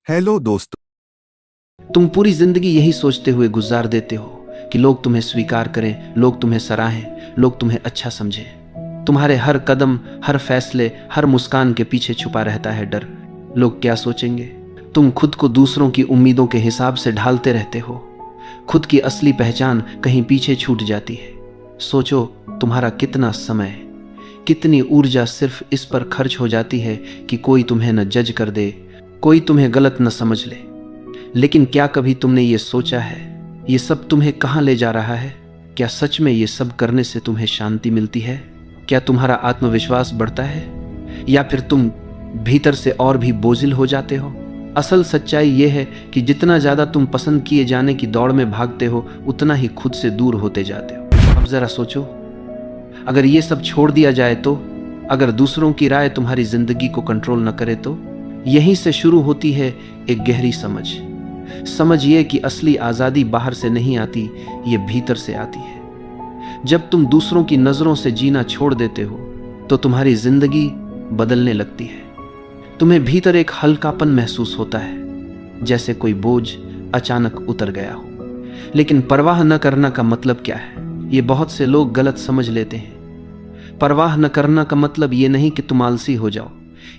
Hello दोस्तों। तुम पूरी जिंदगी यही सोचते हुए गुजार देते हो कि लोग तुम्हें स्वीकार करें, लोग तुम्हें सराहें, लोग तुम्हें अच्छा समझें। तुम्हारे हर कदम, हर फैसले, हर मुस्कान के पीछे छुपा रहता है डर। लोग क्या सोचेंगे? तुम खुद को दूसरों की उम्मीदों के हिसाब से ढालते रहते हो। खुद की असली पहचान कहीं पीछे छूट जाती है। सोचो, तुम्हारा कितना समय, कितनी ऊर्जा सिर्फ इस पर खर्च हो जाती है कि कोई तुम्हें न जज कर दे, कोई तुम्हें गलत न समझ ले। लेकिन क्या कभी तुमने ये सोचा है, ये सब तुम्हें कहाँ ले जा रहा है? क्या सच में ये सब करने से तुम्हें शांति मिलती है? क्या तुम्हारा आत्मविश्वास बढ़ता है, या फिर तुम भीतर से और भी बोझिल हो जाते हो? असल सच्चाई ये है कि जितना ज्यादा तुम पसंद किए जाने की दौड़ में भागते हो, उतना ही खुद से दूर होते जाते हो। अब जरा सोचो, अगर ये सब छोड़ दिया जाए तो, अगर दूसरों की राय तुम्हारी जिंदगी को कंट्रोल न करे तो? यहीं से शुरू होती है एक गहरी समझ ये कि असली आजादी बाहर से नहीं आती, ये भीतर से आती है। जब तुम दूसरों की नजरों से जीना छोड़ देते हो तो तुम्हारी जिंदगी बदलने लगती है। तुम्हें भीतर एक हल्कापन महसूस होता है, जैसे कोई बोझ अचानक उतर गया हो। लेकिन परवाह न करना का मतलब क्या है, ये बहुत से लोग गलत समझ लेते हैं। परवाह न करना का मतलब ये नहीं कि तुम आलसी हो जाओ,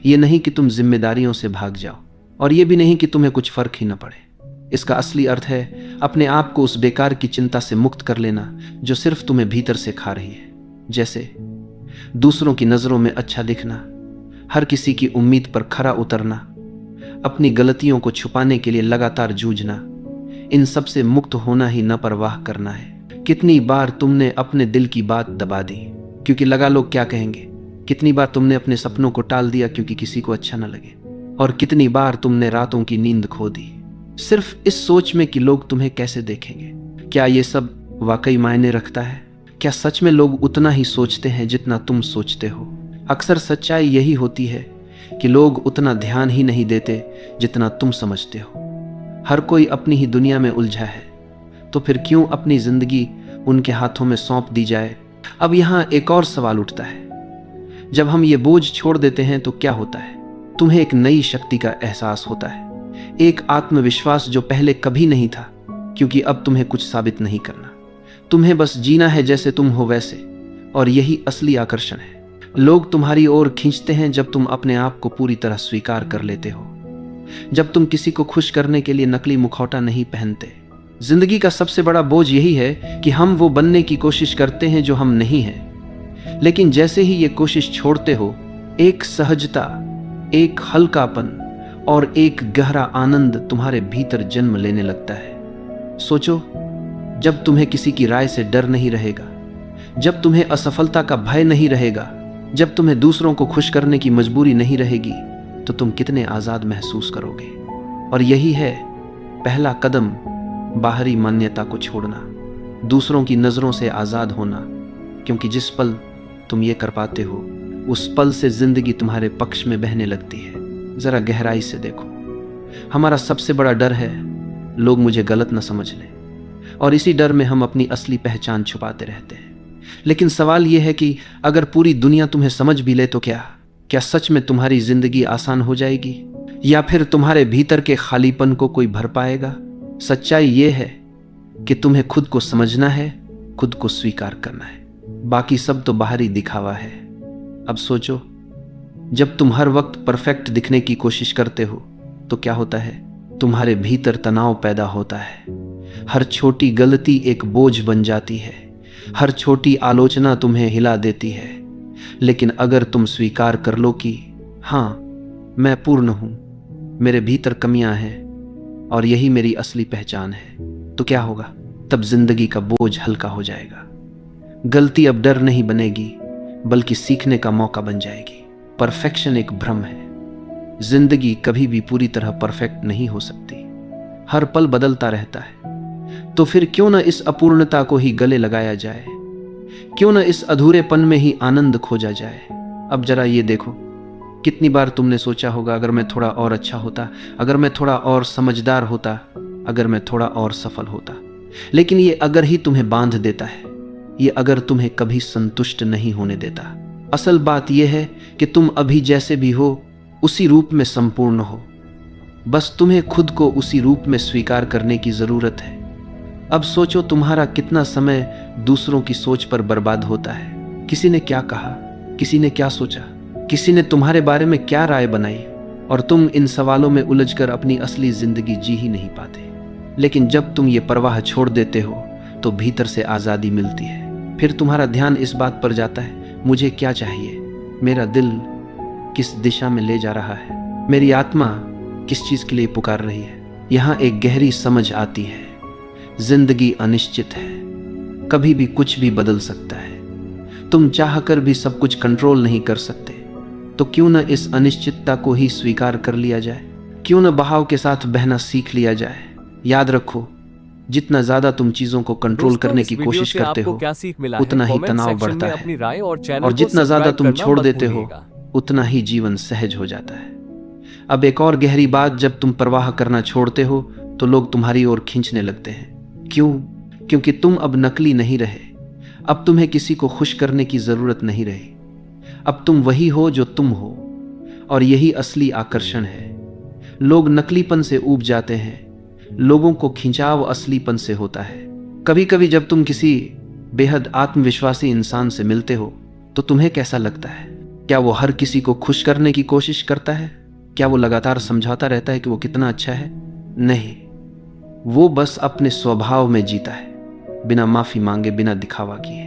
ये नहीं कि तुम जिम्मेदारियों से भाग जाओ, और ये भी नहीं कि तुम्हें कुछ फर्क ही न पड़े। इसका असली अर्थ है अपने आप को उस बेकार की चिंता से मुक्त कर लेना जो सिर्फ तुम्हें भीतर से खा रही है। जैसे दूसरों की नजरों में अच्छा दिखना, हर किसी की उम्मीद पर खरा उतरना, अपनी गलतियों को छुपाने के लिए लगातार जूझना। इन सब से मुक्त होना ही न परवाह करना है। कितनी बार तुमने अपने दिल की बात दबा दी क्योंकि लगा लोग क्या कहेंगे? कितनी बार तुमने अपने सपनों को टाल दिया क्योंकि किसी को अच्छा न लगे? और कितनी बार तुमने रातों की नींद खो दी सिर्फ इस सोच में कि लोग तुम्हें कैसे देखेंगे? क्या ये सब वाकई मायने रखता है? क्या सच में लोग उतना ही सोचते हैं जितना तुम सोचते हो? अक्सर सच्चाई यही होती है कि लोग उतना ध्यान ही नहीं देते जितना तुम समझते हो। हर कोई अपनी ही दुनिया में उलझा है, तो फिर क्यों अपनी जिंदगी उनके हाथों में सौंप दी जाए? अब यहाँ एक और सवाल उठता है, जब हम ये बोझ छोड़ देते हैं तो क्या होता है? तुम्हें एक नई शक्ति का एहसास होता है, एक आत्मविश्वास जो पहले कभी नहीं था, क्योंकि अब तुम्हें कुछ साबित नहीं करना। तुम्हें बस जीना है जैसे तुम हो वैसे। और यही असली आकर्षण है। लोग तुम्हारी ओर खींचते हैं जब तुम अपने आप को पूरी तरह स्वीकार कर लेते हो, जब तुम किसी को खुश करने के लिए नकली मुखौटा नहीं पहनते। जिंदगी का सबसे बड़ा बोझ यही है कि हम वो बनने की कोशिश करते हैं जो हम नहीं हैं। लेकिन जैसे ही ये कोशिश छोड़ते हो, एक सहजता, एक हल्कापन और एक गहरा आनंद तुम्हारे भीतर जन्म लेने लगता है। सोचो, जब तुम्हें किसी की राय से डर नहीं रहेगा, जब तुम्हें असफलता का भय नहीं रहेगा, जब तुम्हें दूसरों को खुश करने की मजबूरी नहीं रहेगी, तो तुम कितने आजाद महसूस करोगे। और यही है पहला कदम, बाहरी मान्यता को छोड़ना, दूसरों की नजरों से आजाद होना। क्योंकि जिस पल तुम ये कर पाते हो, उस पल से जिंदगी तुम्हारे पक्ष में बहने लगती है। जरा गहराई से देखो, हमारा सबसे बड़ा डर है लोग मुझे गलत न समझ लें, और इसी डर में हम अपनी असली पहचान छुपाते रहते हैं। लेकिन सवाल यह है कि अगर पूरी दुनिया तुम्हें समझ भी ले तो क्या सच में तुम्हारी जिंदगी आसान हो जाएगी, या फिर तुम्हारे भीतर के खालीपन को कोई भर पाएगा? सच्चाई यह है कि तुम्हें खुद को समझना है, खुद को स्वीकार करना है। बाकी सब तो बाहरी दिखावा है। अब सोचो, जब तुम हर वक्त परफेक्ट दिखने की कोशिश करते हो तो क्या होता है? तुम्हारे भीतर तनाव पैदा होता है। हर छोटी गलती एक बोझ बन जाती है, हर छोटी आलोचना तुम्हें हिला देती है। लेकिन अगर तुम स्वीकार कर लो कि हाँ, मैं पूर्ण हूं, मेरे भीतर कमियां हैं और यही मेरी असली पहचान है, तो क्या होगा? तब जिंदगी का बोझ हल्का हो जाएगा। गलती अब डर नहीं बनेगी, बल्कि सीखने का मौका बन जाएगी। परफेक्शन एक भ्रम है। जिंदगी कभी भी पूरी तरह परफेक्ट नहीं हो सकती, हर पल बदलता रहता है। तो फिर क्यों न इस अपूर्णता को ही गले लगाया जाए? क्यों न इस अधूरेपन में ही आनंद खोजा जाए? अब जरा ये देखो, कितनी बार तुमने सोचा होगा, अगर मैं थोड़ा और अच्छा होता, अगर मैं थोड़ा और समझदार होता, अगर मैं थोड़ा और सफल होता। लेकिन ये अगर ही तुम्हें बांध देता है, ये अगर तुम्हें कभी संतुष्ट नहीं होने देता। असल बात यह है कि तुम अभी जैसे भी हो, उसी रूप में संपूर्ण हो। बस तुम्हें खुद को उसी रूप में स्वीकार करने की जरूरत है। अब सोचो तुम्हारा कितना समय दूसरों की सोच पर बर्बाद होता है। किसी ने क्या कहा, किसी ने क्या सोचा, किसी ने तुम्हारे बारे में क्या राय बनाई, और तुम इन सवालों में उलझकर अपनी असली जिंदगी जी ही नहीं पाते। लेकिन जब तुम ये परवाह छोड़ देते हो तो भीतर से आज़ादी मिलती है। फिर तुम्हारा ध्यान इस बात पर जाता है, मुझे क्या चाहिए, मेरा दिल किस दिशा में ले जा रहा है, मेरी आत्मा किस चीज़ के लिए पुकार रही है। यहाँ एक गहरी समझ आती है, जिंदगी अनिश्चित है, कभी भी कुछ भी बदल सकता है। तुम चाहकर भी सब कुछ कंट्रोल नहीं कर सकते, तो क्यों न इस अनिश्चितता को ही स्वीकार कर लिया जाए, क्यों न बहाव के साथ बहना सीख लिया जाए। याद रखो, जितना ज्यादा तुम चीजों को कंट्रोल करने की कोशिश करते हो उतना ही तनाव बढ़ता है, और जितना ज्यादा तुम छोड़ देते हो उतना ही जीवन सहज हो जाता है। अब एक और गहरी बात, जब तुम परवाह करना छोड़ते हो तो लोग तुम्हारी ओर खींचने लगते हैं। क्यों? क्योंकि तुम अब नकली नहीं रहे। अब तुम्हें किसी को खुश करने की जरूरत नहीं रही। अब तुम वही हो जो तुम हो, और यही असली आकर्षण है। लोग नकलीपन से ऊब जाते हैं, लोगों को खिंचाव असलीपन से होता है। कभी कभी जब तुम किसी बेहद आत्मविश्वासी इंसान से मिलते हो तो तुम्हें कैसा लगता है? क्या वो हर किसी को खुश करने की कोशिश करता है? क्या वो लगातार समझाता रहता है कि वो कितना अच्छा है? नहीं, वो बस अपने स्वभाव में जीता है, बिना माफी मांगे, बिना दिखावा किए,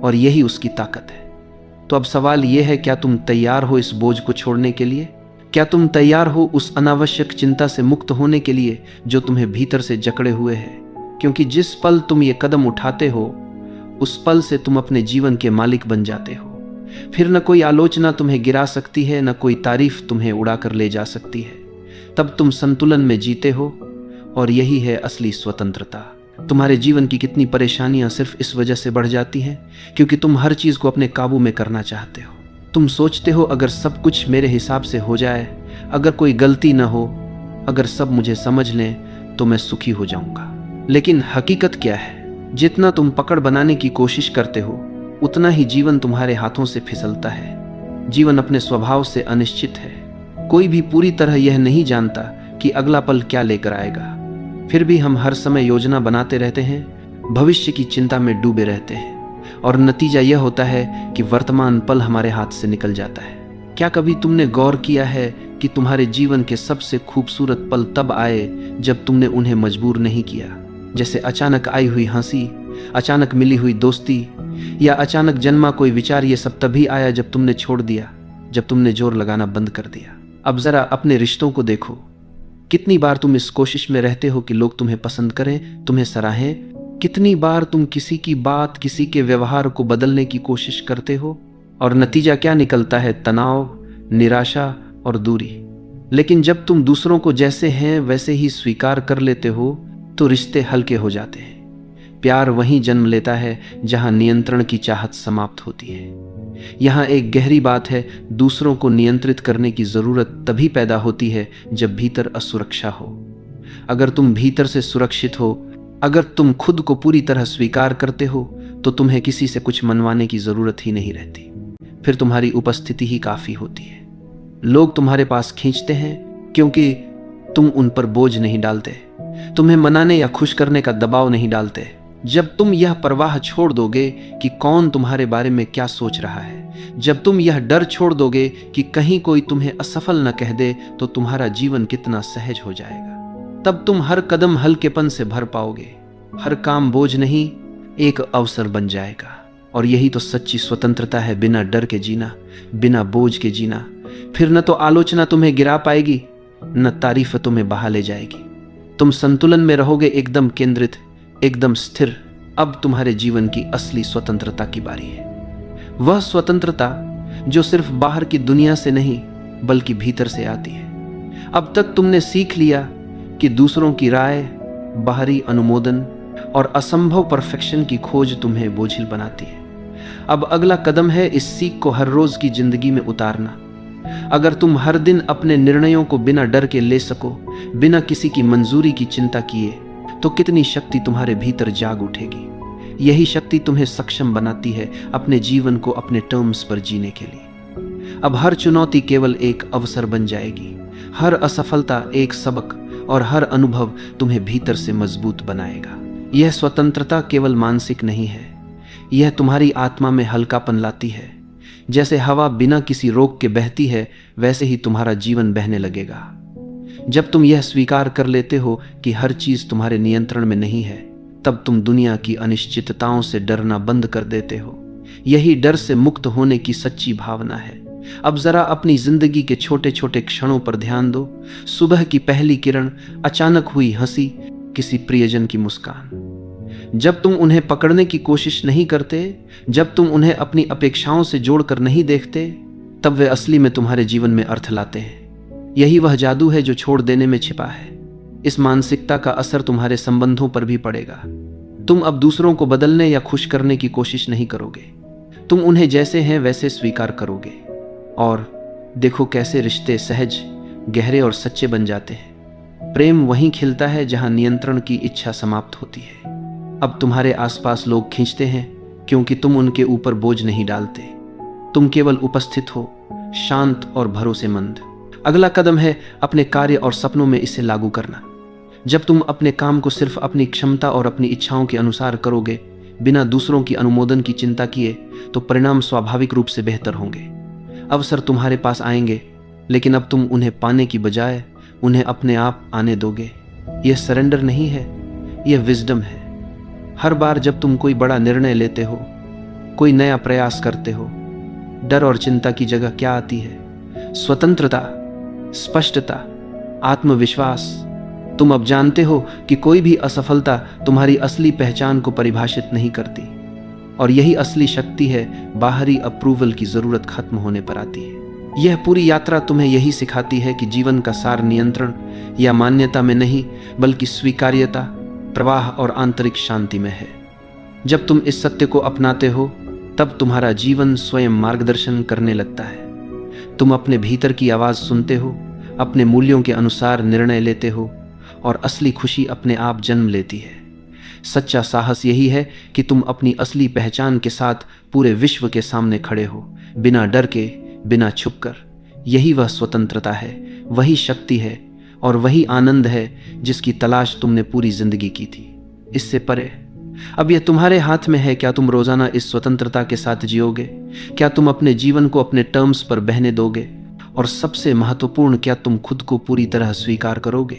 और यही उसकी ताकत है। तो अब सवाल यह है, क्या तुम तैयार हो इस बोझ को छोड़ने के लिए? क्या तुम तैयार हो उस अनावश्यक चिंता से मुक्त होने के लिए जो तुम्हें भीतर से जकड़े हुए है? क्योंकि जिस पल तुम ये कदम उठाते हो उस पल से तुम अपने जीवन के मालिक बन जाते हो। फिर न कोई आलोचना तुम्हें गिरा सकती है, न कोई तारीफ तुम्हें उड़ाकर ले जा सकती है। तब तुम संतुलन में जीते हो, और यही है असली स्वतंत्रता। तुम्हारे जीवन की कितनी परेशानियां सिर्फ इस वजह से बढ़ जाती हैं क्योंकि तुम हर चीज को अपने काबू में करना चाहते हो। तुम सोचते हो अगर सब कुछ मेरे हिसाब से हो जाए, अगर कोई गलती न हो, अगर सब मुझे समझ लें तो मैं सुखी हो जाऊंगा। लेकिन हकीकत क्या है? जितना तुम पकड़ बनाने की कोशिश करते हो उतना ही जीवन तुम्हारे हाथों से फिसलता है। जीवन अपने स्वभाव से अनिश्चित है। कोई भी पूरी तरह यह नहीं जानता कि अगला पल क्या लेकर आएगा। फिर भी हम हर समय योजना बनाते रहते हैं, भविष्य की चिंता में डूबे रहते हैं, और नतीजा यह होता है कि वर्तमान पल हमारे हाथ से निकल जाता है। क्या कभी तुमने गौर किया है कि तुम्हारे जीवन के सबसे खूबसूरत पल तब आए जब तुमने उन्हें मजबूर नहीं किया? जैसे अचानक आई हुई हंसी, अचानक मिली हुई दोस्ती, या अचानक जन्मा कोई विचार। ये सब तभी आया जब तुमने छोड़ दिया, जब तुमने जोर लगाना बंद कर दिया। अब जरा अपने रिश्तों को देखो, कितनी बार तुम इस कोशिश में रहते हो कि लोग तुम्हें पसंद करें, तुम्हें सराहें। कितनी बार तुम किसी की बात, किसी के व्यवहार को बदलने की कोशिश करते हो, और नतीजा क्या निकलता है? तनाव, निराशा और दूरी। लेकिन जब तुम दूसरों को जैसे हैं वैसे ही स्वीकार कर लेते हो तो रिश्ते हल्के हो जाते हैं। प्यार वहीं जन्म लेता है जहां नियंत्रण की चाहत समाप्त होती है। यहाँ एक गहरी बात है, दूसरों को नियंत्रित करने की जरूरत तभी पैदा होती है जब भीतर असुरक्षा हो। अगर तुम भीतर से सुरक्षित हो, अगर तुम खुद को पूरी तरह स्वीकार करते हो, तो तुम्हें किसी से कुछ मनवाने की जरूरत ही नहीं रहती। फिर तुम्हारी उपस्थिति ही काफी होती है। लोग तुम्हारे पास खींचते हैं क्योंकि तुम उन पर बोझ नहीं डालते, तुम्हें मनाने या खुश करने का दबाव नहीं डालते। जब तुम यह परवाह छोड़ दोगे कि कौन तुम्हारे बारे में क्या सोच रहा है, जब तुम यह डर छोड़ दोगे कि कहीं कोई तुम्हें असफल न कह दे, तो तुम्हारा जीवन कितना सहज हो जाएगा। तब तुम हर कदम हल्केपन से भर पाओगे, हर काम बोझ नहीं, एक अवसर बन जाएगा। और यही तो सच्ची स्वतंत्रता है, बिना डर के जीना, बिना बोझ के जीना। फिर न तो आलोचना तुम्हें गिरा पाएगी, न तारीफ तुम्हें बहा ले जाएगी। तुम संतुलन में रहोगे, एकदम केंद्रित, एकदम स्थिर। अब तुम्हारे जीवन की असली स्वतंत्रता की बारी है। वह स्वतंत्रता जो सिर्फ बाहर की दुनिया से नहीं बल्कि भीतर से आती है। अब तक तुमने सीख लिया कि दूसरों की राय, बाहरी अनुमोदन और असंभव परफेक्शन की खोज तुम्हें बोझिल बनाती है। अब अगला कदम है इस सीख को हर रोज की जिंदगी में उतारना। अगर तुम हर दिन अपने निर्णयों को बिना डर के ले सको, बिना किसी की मंजूरी की चिंता किए, तो कितनी शक्ति तुम्हारे भीतर जाग उठेगी। यही शक्ति तुम्हें सक्षम बनाती है अपने जीवन को अपने टर्म्स पर जीने के लिए। अब हर चुनौती केवल एक अवसर बन जाएगी, हर असफलता एक सबक और हर अनुभव तुम्हें भीतर से मजबूत बनाएगा। यह स्वतंत्रता केवल मानसिक नहीं है, यह तुम्हारी आत्मा में हल्कापन लाती है। जैसे हवा बिना किसी रोक के बहती है, वैसे ही तुम्हारा जीवन बहने लगेगा। जब तुम यह स्वीकार कर लेते हो कि हर चीज तुम्हारे नियंत्रण में नहीं है, तब तुम दुनिया की अनिश्चितताओं से डरना बंद कर देते हो। यही डर से मुक्त होने की सच्ची भावना है। अब जरा अपनी जिंदगी के छोटे छोटे क्षणों पर ध्यान दो। सुबह की पहली किरण, अचानक हुई हंसी, किसी प्रियजन की मुस्कान। जब तुम उन्हें पकड़ने की कोशिश नहीं करते, जब तुम उन्हें अपनी अपेक्षाओं से जोड़कर नहीं देखते, तब वे असली में तुम्हारे जीवन में अर्थ लाते हैं। यही वह जादू है जो छोड़ देने में छिपा है। इस मानसिकता का असर तुम्हारे संबंधों पर भी पड़ेगा। तुम अब दूसरों को बदलने या खुश करने की कोशिश नहीं करोगे। तुम उन्हें जैसे हैं वैसे स्वीकार करोगे। और देखो कैसे रिश्ते सहज, गहरे और सच्चे बन जाते हैं। प्रेम वहीं खिलता है जहां नियंत्रण की इच्छा समाप्त होती है। अब तुम्हारे आसपास लोग खींचते हैं क्योंकि तुम उनके ऊपर बोझ नहीं डालते। तुम केवल उपस्थित हो, शांत और भरोसेमंद। अगला कदम है अपने कार्य और सपनों में इसे लागू करना। जब तुम अपने काम को सिर्फ अपनी क्षमता और अपनी इच्छाओं के अनुसार करोगे, बिना दूसरों की अनुमोदन की चिंता किए, तो परिणाम स्वाभाविक रूप से बेहतर होंगे। अवसर तुम्हारे पास आएंगे, लेकिन अब तुम उन्हें पाने की बजाय उन्हें अपने आप आने दोगे। यह सरेंडर नहीं है, यह विजडम है। हर बार जब तुम कोई बड़ा निर्णय लेते हो, कोई नया प्रयास करते हो, डर और चिंता की जगह क्या आती है? स्वतंत्रता, स्पष्टता, आत्मविश्वास। तुम अब जानते हो कि कोई भी असफलता तुम्हारी असली पहचान को परिभाषित नहीं करती, और यही असली शक्ति है। बाहरी अप्रूवल की जरूरत खत्म होने पर आती है। यह पूरी यात्रा तुम्हें यही सिखाती है कि जीवन का सार नियंत्रण या मान्यता में नहीं, बल्कि स्वीकार्यता, प्रवाह और आंतरिक शांति में है। जब तुम इस सत्य को अपनाते हो, तब तुम्हारा जीवन स्वयं मार्गदर्शन करने लगता है। तुम अपने भीतर की आवाज सुनते हो, अपने मूल्यों के अनुसार निर्णय लेते हो, और असली खुशी अपने आप जन्म लेती है। सच्चा साहस यही है कि तुम अपनी असली पहचान के साथ पूरे विश्व के सामने खड़े हो, बिना डर के, बिना छुपकर। यही वह स्वतंत्रता है, वही शक्ति है, और वही आनंद है जिसकी तलाश तुमने पूरी जिंदगी की थी। इससे परे अब यह तुम्हारे हाथ में है। क्या तुम रोजाना इस स्वतंत्रता के साथ जियोगे? क्या तुम अपने जीवन को अपने टर्म्स पर बहने दोगे? और सबसे महत्वपूर्ण, क्या तुम खुद को पूरी तरह स्वीकार करोगे,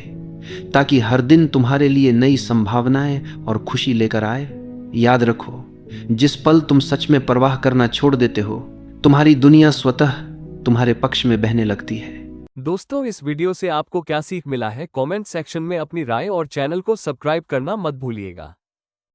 ताकि हर दिन तुम्हारे लिए नई संभावनाएं और खुशी लेकर आए? याद रखो, जिस पल तुम सच में परवाह करना छोड़ देते हो, तुम्हारी दुनिया स्वतः तुम्हारे पक्ष में बहने लगती है। दोस्तों, इस वीडियो से आपको क्या सीख मिला है? कमेंट सेक्शन में अपनी राय और चैनल को सब्सक्राइब करना मत भूलिएगा।